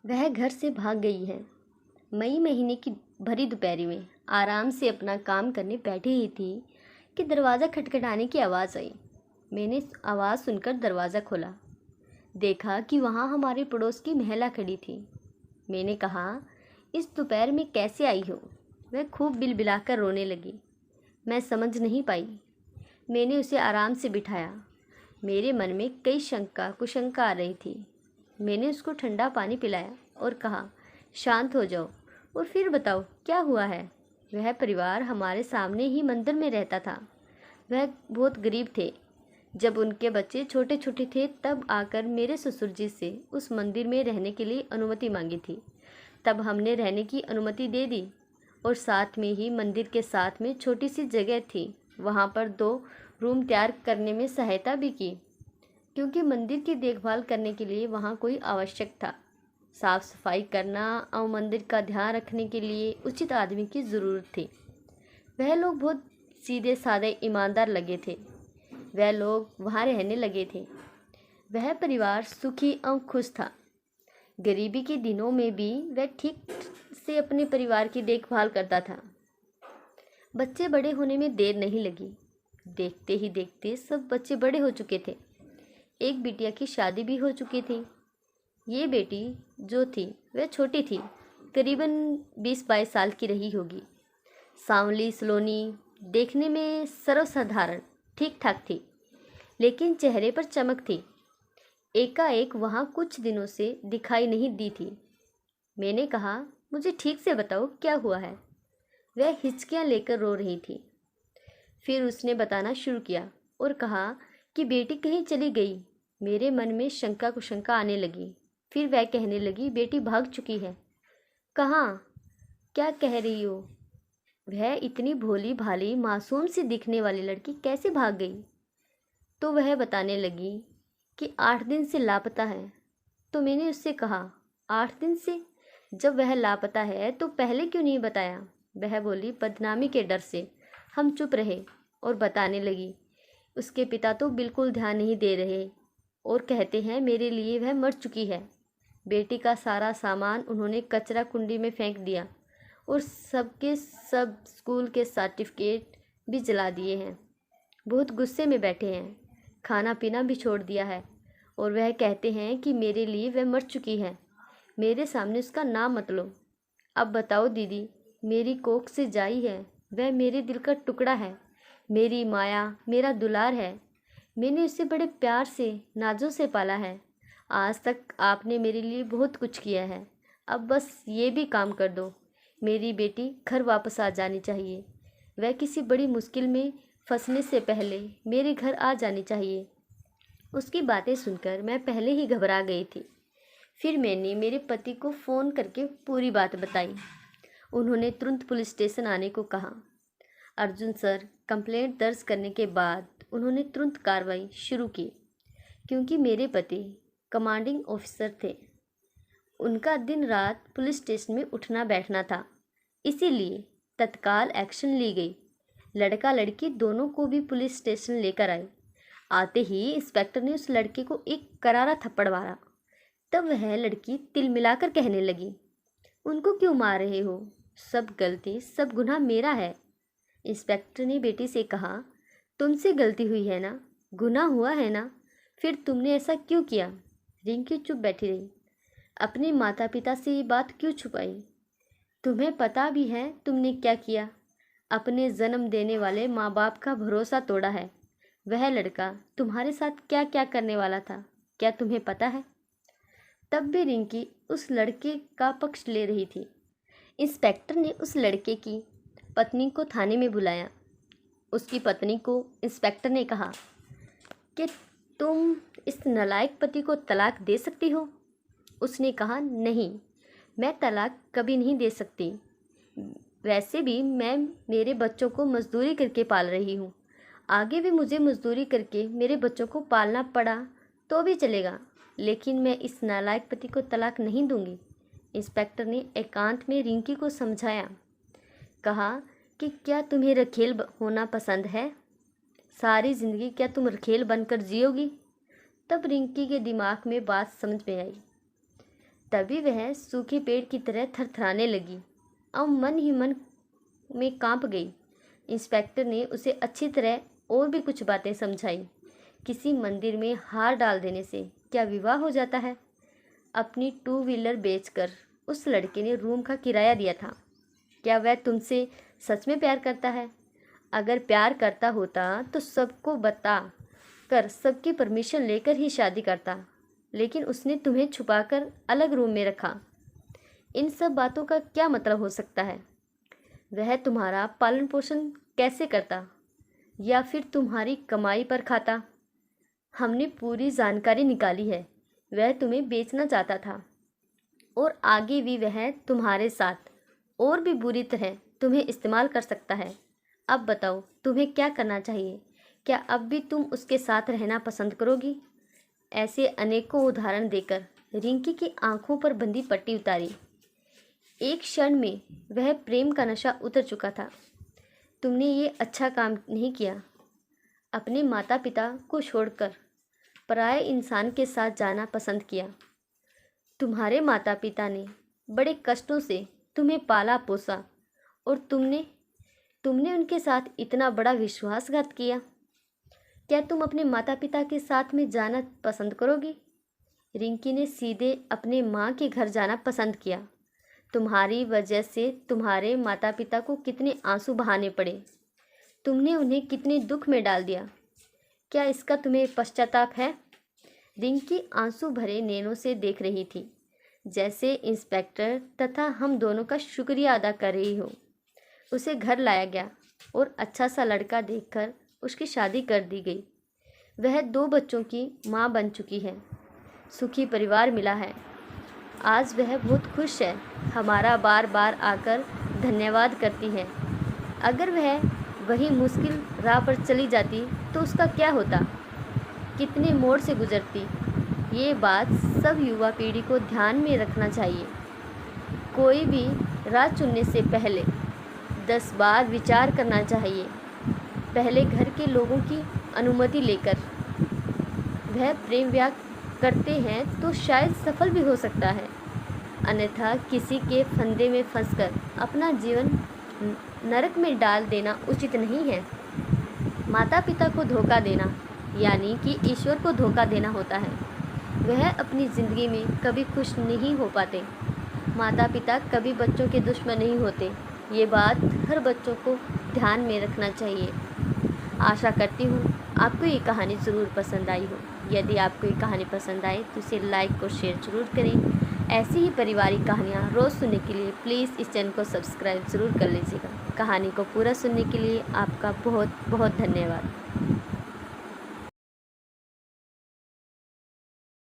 वह घर से भाग गई है। मई महीने की भरी दोपहर में आराम से अपना काम करने बैठी ही थी कि दरवाज़ा खटखटाने की आवाज़ आई। मैंने आवाज़ सुनकर दरवाज़ा खोला। देखा कि वहाँ हमारे पड़ोस की महिला खड़ी थी। मैंने कहा, इस दोपहर में कैसे आई हो? वह खूब बिलबिलाकर रोने लगी। मैं समझ नहीं पाई। मैंने उसे आराम से बिठाया। मेरे मन में कई शंका कुशंका आ रही थी। मैंने उसको ठंडा पानी पिलाया और कहा, शांत हो जाओ और फिर बताओ क्या हुआ है। वह परिवार हमारे सामने ही मंदिर में रहता था। वह बहुत गरीब थे। जब उनके बच्चे छोटे छोटे थे तब आकर मेरे ससुर जी से उस मंदिर में रहने के लिए अनुमति मांगी थी। तब हमने रहने की अनुमति दे दी और साथ में ही मंदिर के साथ में छोटी सी जगह थी, वहाँ पर 2 रूम तैयार करने में सहायता भी की, क्योंकि मंदिर की देखभाल करने के लिए वहाँ कोई आवश्यक था। साफ सफाई करना और मंदिर का ध्यान रखने के लिए उचित आदमी की ज़रूरत थी। वह लोग बहुत सीधे साधे ईमानदार लगे थे। वह लोग वहाँ रहने लगे थे। वह परिवार सुखी और खुश था। गरीबी के दिनों में भी वह ठीक से अपने परिवार की देखभाल करता था। बच्चे बड़े होने में देर नहीं लगी। देखते ही देखते सब बच्चे बड़े हो चुके थे। एक बिटिया की शादी भी हो चुकी थी। ये बेटी जो थी वह छोटी थी, करीबन 20-22 साल की रही होगी। सांवली सलोनी, देखने में सर्वसाधारण ठीक ठाक थी, लेकिन चेहरे पर चमक थी। एकाएक वहाँ कुछ दिनों से दिखाई नहीं दी थी। मैंने कहा, मुझे ठीक से बताओ क्या हुआ है। वह हिचकियाँ लेकर रो रही थी। फिर उसने बताना शुरू किया और कहा कि बेटी कहीं चली गई। मेरे मन में शंका कुशंका आने लगी। फिर वह कहने लगी, बेटी भाग चुकी है। कहाँ? क्या कह रही हो? वह इतनी भोली भाली मासूम सी दिखने वाली लड़की कैसे भाग गई? तो वह बताने लगी कि 8 दिन से लापता है। तो मैंने उससे कहा, 8 दिन से? जब वह लापता है तो पहले क्यों नहीं बताया? वह बोली, बदनामी के डर से। हम चुप रहे और बताने लगी, उसके पिता तो बिल्कुल ध्यान नहीं दे रहे और कहते हैं मेरे लिए वह मर चुकी है। बेटी का सारा सामान उन्होंने कचरा कुंडी में फेंक दिया और सबके सब स्कूल के सर्टिफिकेट भी जला दिए हैं। बहुत गुस्से में बैठे हैं। खाना पीना भी छोड़ दिया है और वह कहते हैं कि मेरे लिए वह मर चुकी है। मेरे सामने उसका नाम मत लो। अब बताओ दीदी, मेरी कोख से जाई है, वह मेरे दिल का टुकड़ा है, मेरी माया, मेरा दुलार है। मैंने उसे बड़े प्यार से नाजों से पाला है। आज तक आपने मेरे लिए बहुत कुछ किया है। अब बस ये भी काम कर दो। मेरी बेटी घर वापस आ जानी चाहिए। वह किसी बड़ी मुश्किल में फंसने से पहले मेरे घर आ जानी चाहिए। उसकी बातें सुनकर मैं पहले ही घबरा गई थी। फिर मैंने मेरे पति को फ़ोन करके पूरी बात बताई। उन्होंने तुरंत पुलिस स्टेशन आने को कहा। अर्जुन सर कंप्लेंट दर्ज करने के बाद उन्होंने तुरंत कार्रवाई शुरू की, क्योंकि मेरे पति कमांडिंग ऑफिसर थे। उनका दिन रात पुलिस स्टेशन में उठना बैठना था, इसीलिए तत्काल एक्शन ली गई। लड़का लड़की दोनों को भी पुलिस स्टेशन लेकर आए। आते ही इंस्पेक्टर ने उस लड़के को एक करारा थप्पड़ मारा। तब वह लड़की तिल मिलाकर कहने लगी, उनको क्यों मार रहे हो? सब गलती सब गुनाह मेरा है। इंस्पेक्टर ने बेटी से कहा, तुमसे गलती हुई है ना, गुनाह हुआ है ना, फिर तुमने ऐसा क्यों किया? रिंकी चुप बैठी रही। अपने माता पिता से ये बात क्यों छुपाई? तुम्हें पता भी है तुमने क्या किया। अपने जन्म देने वाले माँ बाप का भरोसा तोड़ा है। वह लड़का तुम्हारे साथ क्या क्या करने वाला था, क्या तुम्हें पता है? तब भी रिंकी उस लड़के का पक्ष ले रही थी। इंस्पेक्टर ने उस लड़के की पत्नी को थाने में बुलाया। उसकी पत्नी को इंस्पेक्टर ने कहा कि तुम इस नालायक पति को तलाक दे सकती हो। उसने कहा, नहीं, मैं तलाक कभी नहीं दे सकती। वैसे भी मैं मेरे बच्चों को मजदूरी करके पाल रही हूँ। आगे भी मुझे मजदूरी करके मेरे बच्चों को पालना पड़ा तो भी चलेगा, लेकिन मैं इस नालायक पति को तलाक नहीं दूंगी। इंस्पेक्टर ने एकांत में रिंकी को समझाया। कहा कि क्या तुम्हें रखेल होना पसंद है? सारी ज़िंदगी क्या तुम रखेल बनकर जियोगी? तब रिंकी के दिमाग में बात समझ में आई। तभी वह सूखे पेड़ की तरह थरथराने लगी और मन ही मन में कांप गई। इंस्पेक्टर ने उसे अच्छी तरह और भी कुछ बातें समझाई। किसी मंदिर में हार डाल देने से क्या विवाह हो जाता है? अपनी 2 व्हीलर बेचकर उस लड़के ने रूम का किराया दिया था। क्या वह तुमसे सच में प्यार करता है? अगर प्यार करता होता तो सबको बता कर सबकी परमिशन लेकर ही शादी करता, लेकिन उसने तुम्हें छुपाकर अलग रूम में रखा। इन सब बातों का क्या मतलब हो सकता है? वह तुम्हारा पालन पोषण कैसे करता, या फिर तुम्हारी कमाई पर खाता? हमने पूरी जानकारी निकाली है। वह तुम्हें बेचना चाहता था और आगे भी वह तुम्हारे साथ और भी बुरी तरह तुम्हें इस्तेमाल कर सकता है। अब बताओ तुम्हें क्या करना चाहिए? क्या अब भी तुम उसके साथ रहना पसंद करोगी? ऐसे अनेकों उदाहरण देकर रिंकी की आंखों पर बंधी पट्टी उतारी। एक क्षण में वह प्रेम का नशा उतर चुका था। तुमने ये अच्छा काम नहीं किया, अपने माता पिता को छोड़कर पराये इंसान के साथ जाना पसंद किया। तुम्हारे माता पिता ने बड़े कष्टों से तुम्हें पाला पोसा और तुमने उनके साथ इतना बड़ा विश्वासघात किया। क्या तुम अपने माता पिता के साथ में जाना पसंद करोगी? रिंकी ने सीधे अपने माँ के घर जाना पसंद किया। तुम्हारी वजह से तुम्हारे माता पिता को कितने आंसू बहाने पड़े, तुमने उन्हें कितने दुख में डाल दिया। क्या इसका तुम्हें पश्चाताप है? रिंकी आंसू भरे नैनों से देख रही थी, जैसे इंस्पेक्टर तथा हम दोनों का शुक्रिया अदा कर रही हो। उसे घर लाया गया और अच्छा सा लड़का देखकर उसकी शादी कर दी गई। वह 2 बच्चों की माँ बन चुकी है। सुखी परिवार मिला है। आज वह बहुत खुश है। हमारा बार बार आकर धन्यवाद करती है। अगर वह वही मुश्किल राह पर चली जाती तो उसका क्या होता? कितने मोड़ से गुजरती? ये बात सब युवा पीढ़ी को ध्यान में रखना चाहिए। कोई भी राह चुनने से पहले 10 बार विचार करना चाहिए। पहले घर के लोगों की अनुमति लेकर वह प्रेम विवाह करते हैं तो शायद सफल भी हो सकता है, अन्यथा किसी के फंदे में फंसकर अपना जीवन नरक में डाल देना उचित नहीं है। माता पिता को धोखा देना यानी कि ईश्वर को धोखा देना होता है। वह अपनी ज़िंदगी में कभी खुश नहीं हो पाते। माता पिता कभी बच्चों के दुश्मन नहीं होते। ये बात हर बच्चों को ध्यान में रखना चाहिए। आशा करती हूँ आपको ये कहानी ज़रूर पसंद आई हो। यदि आपको ये कहानी पसंद आए तो इसे लाइक और शेयर ज़रूर करें। ऐसी ही पारिवारिक कहानियाँ रोज़ सुनने के लिए प्लीज़ इस चैनल को सब्सक्राइब ज़रूर कर लीजिएगा। कहानी को पूरा सुनने के लिए आपका बहुत बहुत धन्यवाद।